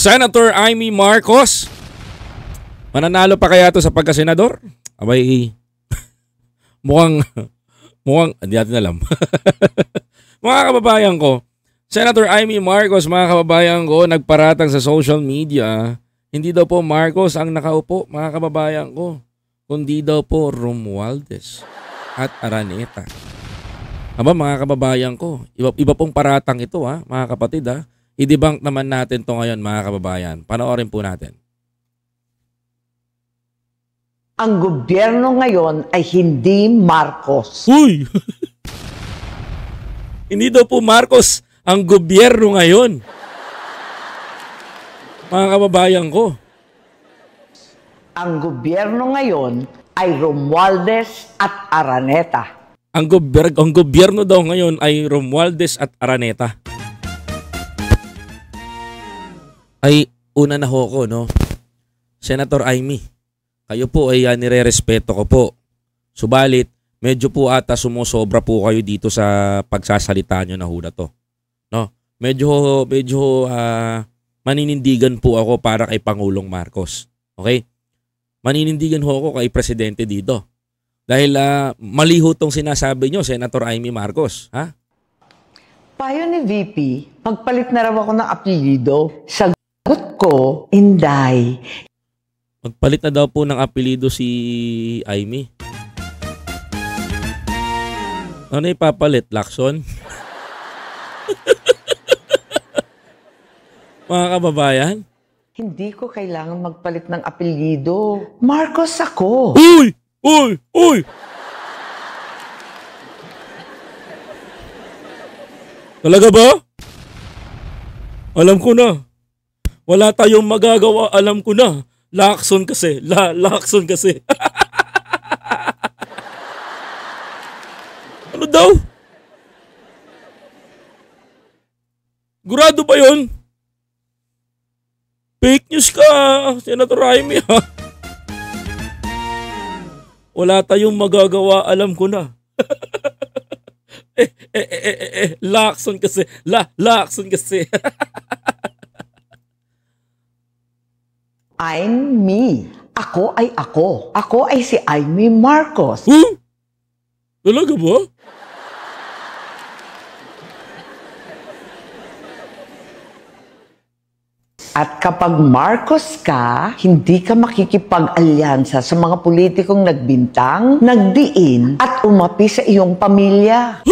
Senator Amy Marcos. Mananalo pa kaya ito sa pagkasenador? Abay, mukhang, hindi natin alam. Mga kababayan ko, Senator Amy Marcos, mga kababayan ko, nagparatang sa social media, hindi daw po Marcos ang nakaupo, mga kababayan ko, kundi daw po Romualdez at Araneta. Aba, mga kababayan ko, iba pong paratang ito, ha, mga kapatid, ha. I-debunk naman natin to ngayon, mga kababayan. Panoorin po natin. Ang gobyerno ngayon ay hindi Marcos. Uy! Hindi daw po Marcos ang gobyerno ngayon. Mga kababayan ko. Ang gobyerno ngayon ay Romualdez at Araneta. Ang gobyerno daw ngayon ay Romualdez at Araneta. Ay, una na ho ko, no? Senator Amy, kayo po ay nire-respeto ko po. Subalit, medyo po ata sumusobra po kayo dito sa pagsasalita nyo na huda to. No? Medyo maninindigan po ako para kay Pangulong Marcos. Okay? Maninindigan ho ako kay Presidente dito. Dahil mali ho tong sinasabi nyo, Senator Amy Marcos. Ha? Payo ni VP, magpalit na raw ako ng apelyido. Sagot ko, Inday. Magpalit na daw po ng apelido si Amy. Ano ipapalit? Lacson? Mga kababayan? Hindi ko kailangan magpalit ng apelyido. Marcos ako. Uy! Uy! Uy! Talaga ba? Alam ko na. Wala tayong magagawa. Alam ko na. Lacson kasi. Lacson kasi. Ano daw? Gurado ba yun? Fake news ka, Senator Amy, ha? Wala tayong magagawa, alam ko na. Lacson kasi. Lacson kasi. I'm me. Ako ay ako. Ako ay si Amy Marcos. Huh? Talaga ba? At kapag Marcos ka, hindi ka makikipag-alyansa sa mga politikong nagbintang, nagdiin, at umapi sa iyong pamilya.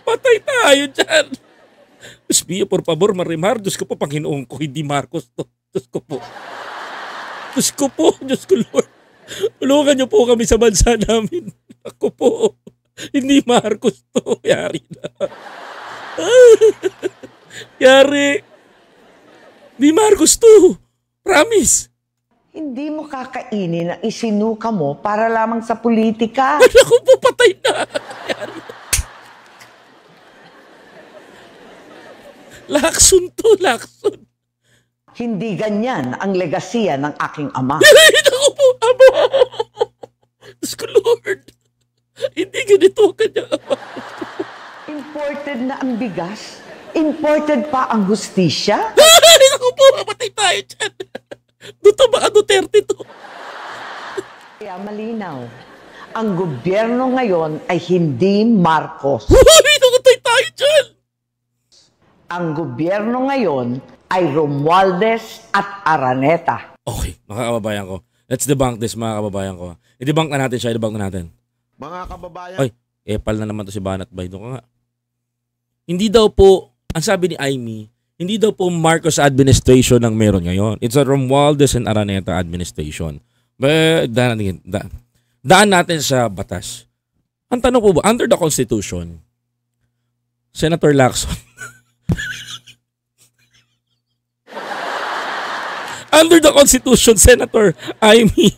Patay tayo dyan. Diyos mio, por favor, Marimar. Diyos ko po, Panginoon ko, hindi Marcos to. Diyos ko po. Diyos ko po, Diyos ko Lord. Tulungan niyo po kami sa bansa namin. Ako po, hindi Marcos to. Yari na. Yari. Hindi Marcos to. Promise. Hindi mo kakainin ang isinuka mo para lamang sa politika. Ako po, patay na. Yari na. Lacson to, Lacson. Hindi ganyan ang legasiya ng aking ama. Ako po, Ama. Diyos ko, Lord. Hindi ganito kanya, Ama. Imported na ang bigas? Imported pa ang hustisya? Ako po, matay tayo dyan. Duto baka Duterte to. Kaya malinaw, ang gobyerno ngayon ay hindi Marcos. Nakatay tayo dyan. Ang gobyerno ngayon ay Romualdez at Araneta. Okay, mga kababayan ko. Let's debunk this, mga kababayan ko. I-debunk na natin siya, i-debunk na natin. Mga kababayan. Ay, epal na naman to si Banat Baydo ko nga. Hindi daw po, ang sabi ni Amy, hindi daw po Marcos administration ang meron ngayon. It's a Romualdez and Araneta administration. But, daan natin sa batas. Ang tanong po ba, under the Constitution, Senator Lacson, under the Constitution, Senator Amy,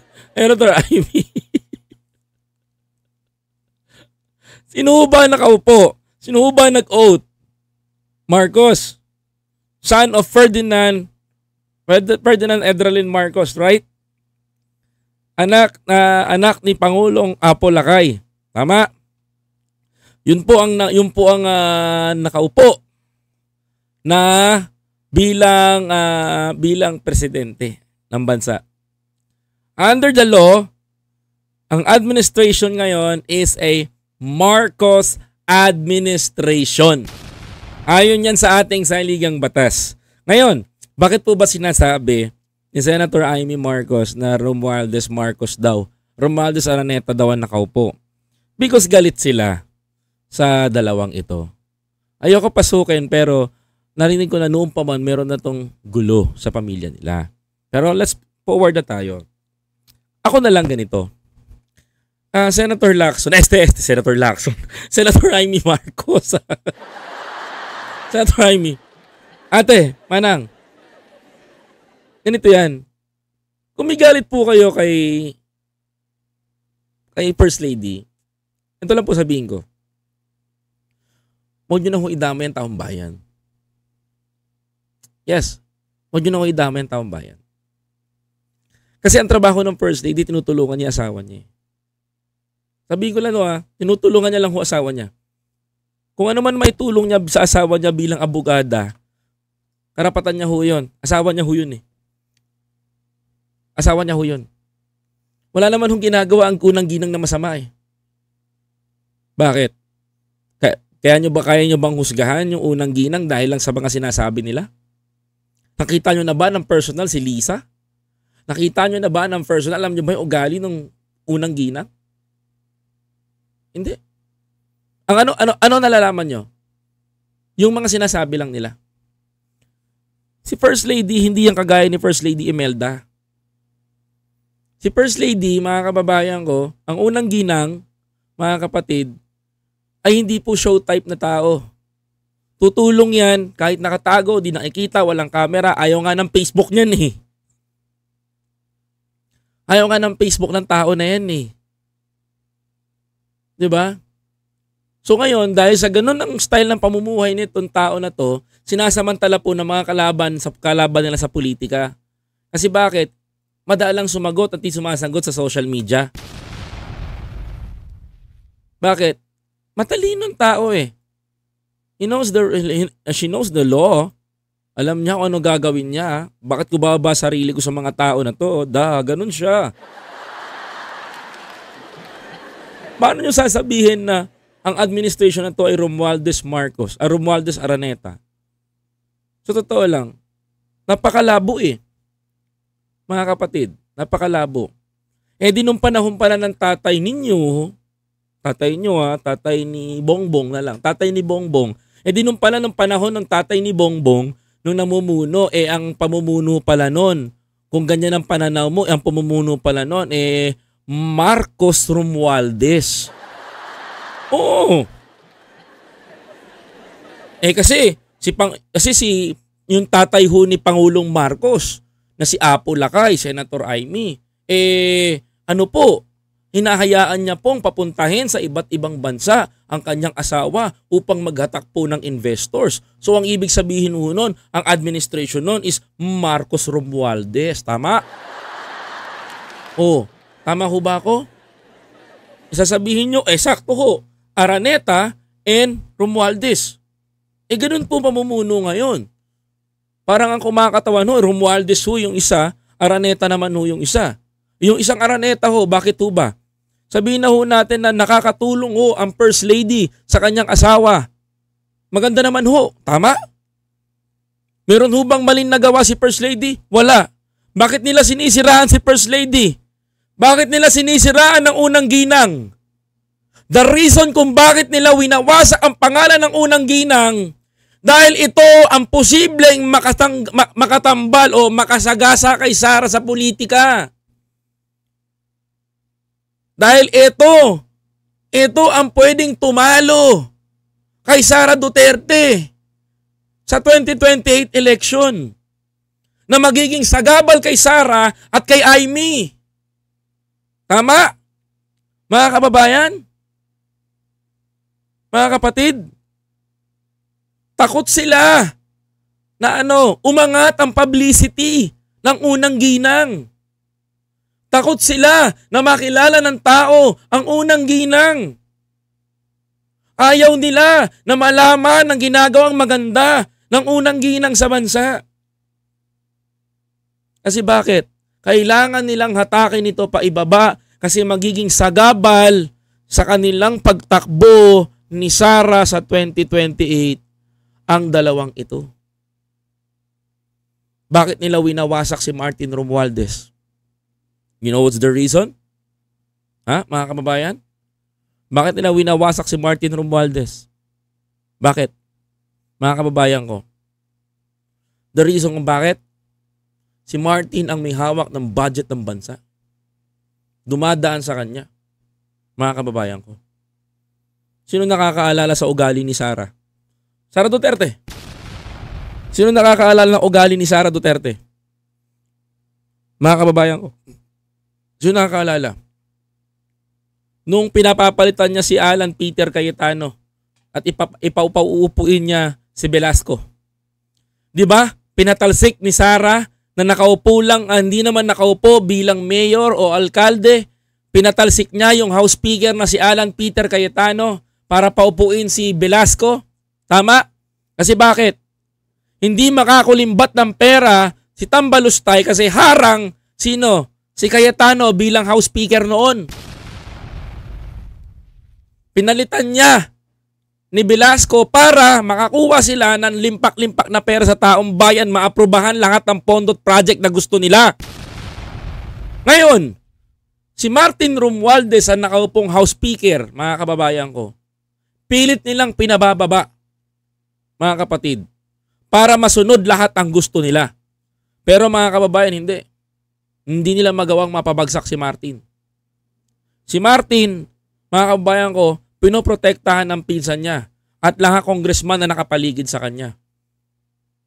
sino ba nakaupo? Sino ba nag-oath? Marcos, son of Ferdinand Edralin Marcos, right? Anak ni Pangulong Apo Lakay. Tama? Yun po ang nakaupo. na bilang presidente ng bansa. Under the law, ang administration ngayon is a Marcos administration. Ayon yan sa ating saligang batas. Ngayon, bakit po ba sinasabi ni Senator Amy Marcos na Romualdez Marcos daw? Romualdez Araneta daw ang nakaupo. Because galit sila sa dalawang ito. Ayoko pasukin pero narinig ko na noong pa man meron na tong gulo sa pamilya nila. Pero let's forward na tayo. Ako na lang ganito. Senator Lacson, Senator Lacson, Senator Amy Marcos. Senator Amy. Ate, Manang, ganito yan. Kung may galit po kayo kay First Lady, ito lang po sabihin ko. Huwag nyo na ho idamay ang taong bayan. Yes, huwag nyo na ho idamay ang taong bayan. Kasi ang trabaho ng First Lady, tinutulungan niya asawa niya. Sabihin ko lang tinutulungan niya lang ho asawa niya. Kung ano man may tulong niya sa asawa niya bilang abogada, karapatan niya ho yun. Asawa niya ho yun eh. Asawa niya ho yun. Wala naman hong ginagawa ang kunang ginang na masama eh. Bakit? Kaya nyo bang husgahan yung unang ginang dahil lang sa mga sinasabi nila? Nakita nyo na ba ng personal si Lisa? Nakita nyo na ba ng personal? Alam nyo ba yung ugali ng unang ginang? Hindi. Ang ano nalalaman nyo? Yung mga sinasabi lang nila. Si First Lady, hindi yung kagaya ni First Lady Imelda. Si First Lady, mga kababayan ko, ang unang ginang, mga kapatid, ay hindi po show type na tao. Tutulong yan, kahit nakatago, di nakikita, walang camera, ayaw nga ng Facebook niyan eh. Ayaw nga ng Facebook ng tao na yan eh. Diba? So ngayon, dahil sa ganun ang style ng pamumuhay nitong tao na to, sinasamantala po ng mga kalaban nila sa politika. Kasi bakit? Madalang sumagot at di sumasagot sa social media. Bakit? Matalinong tao eh. She knows the law. Alam niya kung ano gagawin niya. Bakit ko bababa sarili ko sa mga tao na to? Ganun siya. Paano niyo sasabihin na ang administration na to ay Romualdez Marcos, Romualdez Araneta? So totoo lang, napakalabo eh. Mga kapatid, napakalabo. Di nung panahon pala ng tatay ninyo, tatay ni Bongbong na lang, tatay ni Bongbong, di nung pala ng panahon ng tatay ni Bongbong, nung namumuno, ang pamumuno pala nun, kung ganyan ang pananaw mo, ang pamumuno pala nun, Marcos Romualdez. Oo. Kasi yung tatay ho ni Pangulong Marcos na si Apo Lakay, Senator Amy, hinahayaan niya pong papuntahin sa iba't ibang bansa ang kanyang asawa upang maghatak po ng investors. So ang ibig sabihin ho nun, ang administration nun is Marcos Romualdez. Tama? Tama ho ba ako? Isasabihin nyo, sakto ho, Araneta and Romualdez. Ganun po pamumuno ngayon. Parang ang kumakatawan ho, Romualdez ho yung isa, Araneta naman ho yung isa. Yung isang Araneta ho, bakit ho ba? Sabihin na ho natin na nakakatulong ho ang First Lady sa kanyang asawa. Maganda naman ho, tama? Meron ho bang maling nagawa si First Lady? Wala. Bakit nila sinisiraan si First Lady? Bakit nila sinisiraan ng unang ginang? The reason kung bakit nila winawasak ang pangalan ng unang ginang, dahil ito ang posibleng makatambal o makasagasa kay Sara sa politika. Dahil ito ang pwedeng tumalo kay Sara Duterte sa 2028 election na magiging sagabal kay Sara at kay Amy. Tama? Mga kababayan? Mga kapatid? Takot sila na umangat ang publicity ng unang ginang. Takot sila na makilala ng tao ang unang ginang. Ayaw nila na malaman ang ginagawang maganda ng unang ginang sa bansa. Kasi bakit? Kailangan nilang hatakin ito pa ibaba kasi magiging sagabal sa kanilang pagtakbo ni Sara sa 2028 ang dalawang ito. Bakit nila winawasak si Martin Romualdez? You know what's the reason? Ha, mga kababayan? Bakit nila winawasak si Martin Romualdez? Bakit? Mga kababayan ko. The reason kung bakit? Si Martin ang may hawak ng budget ng bansa. Dumadaan sa kanya. Mga kababayan ko. Sino nakakaalala sa ugali ni Sara? Sara Duterte. Sino nakakaalala ng ugali ni Sara Duterte? Mga kababayan ko. Sino nakakaalala? Nung pinapapalitan niya si Alan Peter Cayetano at ipauupuin niya si Velasco. 'Di ba? Pinatalsik ni Sara na nakaupo lang, hindi naman nakaupo bilang mayor o alkalde. Pinatalsik niya yung House Speaker na si Alan Peter Cayetano para paupuin si Velasco. Tama? Kasi bakit? Hindi makakulimbat ng pera si Tambalustay kasi harang sino? Si Cayetano bilang House Speaker noon. Pinalitan niya ni Velasco para makakuha sila ng limpak-limpak na pera sa taong bayan, maaprubahan lahat ng pondot project na gusto nila. Ngayon, si Martin Romualdez ang nakaupong House Speaker, mga kababayan ko. Pilit nilang pinabababa, mga kapatid, para masunod lahat ang gusto nila. Pero mga kababayan, hindi. Hindi nila magawang mapabagsak si Martin. Si Martin, mga kababayan ko, pinoprotektahan ng pinsan niya at lahat congressman na nakapaligid sa kanya.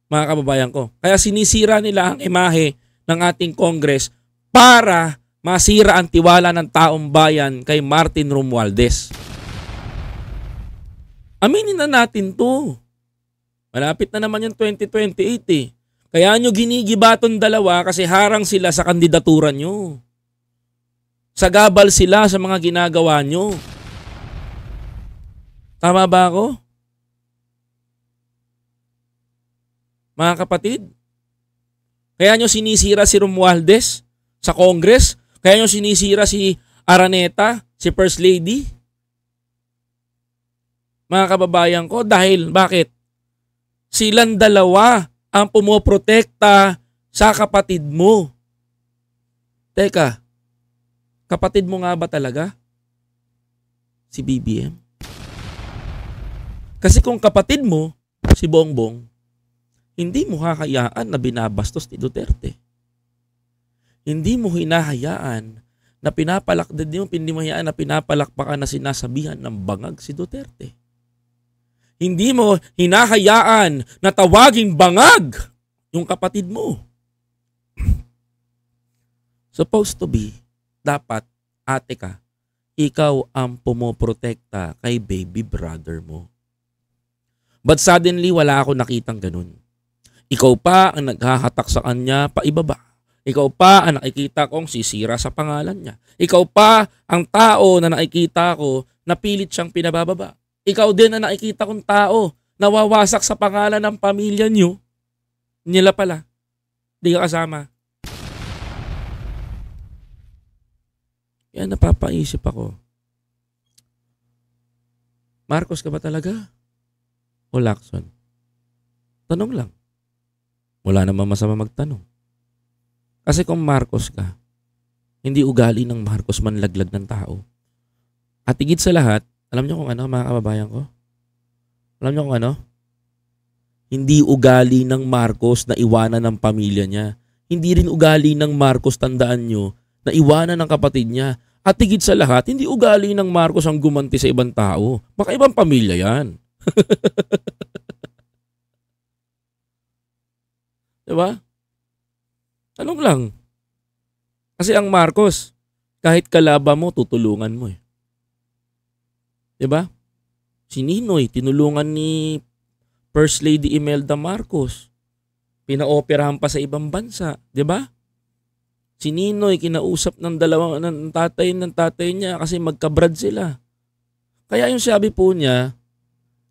Mga kababayan ko. Kaya sinisira nila ang imahe ng ating Congress para masira ang tiwala ng taong bayan kay Martin Romualdez. Aminin na natin to. Malapit na naman yung 2028 eh. Kaya nyo ginigibaton dalawa kasi harang sila sa kandidatura nyo. Sagabal sila sa mga ginagawa nyo. Tama ba ako? Mga kapatid? Kaya nyo sinisira si Romualdez sa Congress? Kaya nyo sinisira si Araneta, si First Lady? Mga kababayan ko, dahil bakit? Silang dalawa ang pumoprotekta sa kapatid mo. Teka, kapatid mo nga ba talaga? Si BBM? Kasi kung kapatid mo, si Bongbong, hindi mo hahayaan na binabastos ni Duterte. Hindi mo hinahayaan na hindi mo hayaan na pinapalakpakan na sinasabihan ng bangag si Duterte. Hindi mo hinahayaan na tawaging bangag yung kapatid mo. Supposed to be, dapat, ate ka, ikaw ang pumoprotekta kay baby brother mo. But suddenly, wala ako nakitang ganun. Ikaw pa ang naghahatak sa kanya paibaba. Ikaw pa ang nakikita kong sisira sa pangalan niya. Ikaw pa ang tao na nakikita ko na pilit siyang pinabababa. Ikaw din ang nakikita kong tao na wawasak sa pangalan ng pamilya niyo. Nila pala. Di ka kasama. Kaya napapaisip ako. Marcos ka ba talaga? O Lacson? Tanong lang. Wala namang masama magtanong. Kasi kung Marcos ka, hindi ugali ng Marcos manlaglag ng tao. At higit sa lahat, alam niyo kung ano, mga kababayan ko? Alam niyo kung ano? Hindi ugali ng Marcos na iwanan ng pamilya niya. Hindi rin ugali ng Marcos, tandaan niyo, na iwanan ng kapatid niya. At higit sa lahat, hindi ugali ng Marcos ang gumanti sa ibang tao. Baka ibang pamilya yan. Diba? Tanong lang. Kasi ang Marcos, kahit kalaba mo, tutulungan mo eh. Diba? Si Ninoy, tinulungan ni First Lady Imelda Marcos. Pinaoperahan pa sa ibang bansa. Diba? Si Ninoy, kinausap ng tatay niya kasi magkabrad sila. Kaya yung sabi po niya,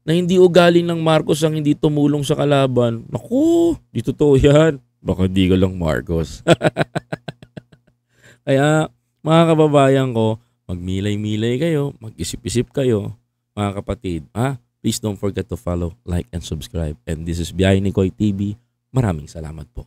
na hindi ugali ng Marcos ang hindi tumulong sa kalaban. Naku, di totoo yan. Baka di ka lang Marcos. Kaya mga kababayan ko, magmilay-milay kayo, mag-isip-isip kayo, mga kapatid. Please don't forget to follow, like, and subscribe. And this is Biyahe ni Koy TV. Maraming salamat po.